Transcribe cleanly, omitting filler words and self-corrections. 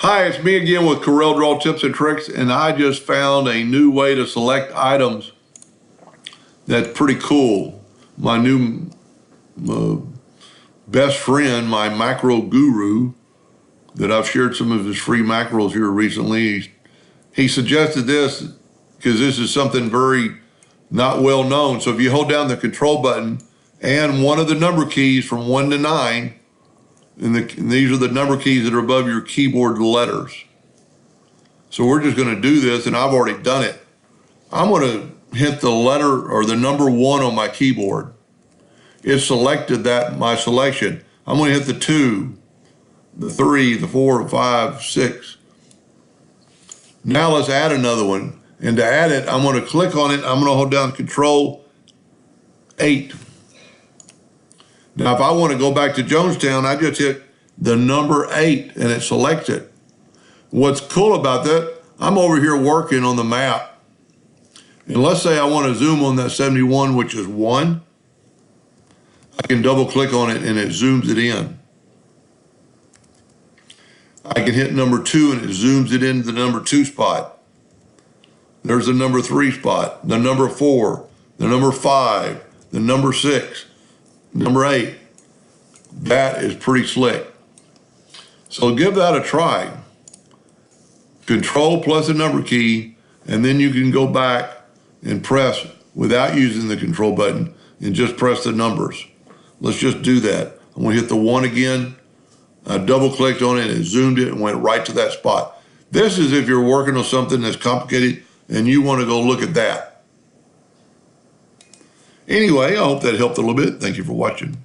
Hi, it's me again with Corel Draw Tips and Tricks, and I just found a new way to select items that's pretty cool. My new best friend, my macro guru, that I've shared some of his free macros here recently, he suggested this because this is something very not well known. So if you hold down the control button and one of the number keys from 1 to 9, and these are the number keys that are above your keyboard letters. So we're just going to do this, and I've already done it. I'm going to hit the letter or the number 1 on my keyboard. It selected my selection. I'm going to hit the 2, the 3, the 4, the 5, 6. Now let's add another one. And to add it, I'm going to click on it. I'm going to hold down Control 8. Now, if I want to go back to Jonestown, I just hit the number 8 and it selects it. What's cool about that, I'm over here working on the map. And let's say I want to zoom on that 71, which is 1. I can double click on it and it zooms it in. I can hit number 2 and it zooms it into the number 2 spot. There's the number 3 spot, the number 4, the number 5, the number 6. Number 8, that is pretty slick. So give that a try. Control plus the number key, and then you can go back and press without using the control button and just press the numbers. Let's just do that. I'm gonna hit the 1 again. I double clicked on it and zoomed it and went right to that spot. This is if you're working on something that's complicated and you wanna go look at that. Anyway, I hope that helped a little bit. Thank you for watching.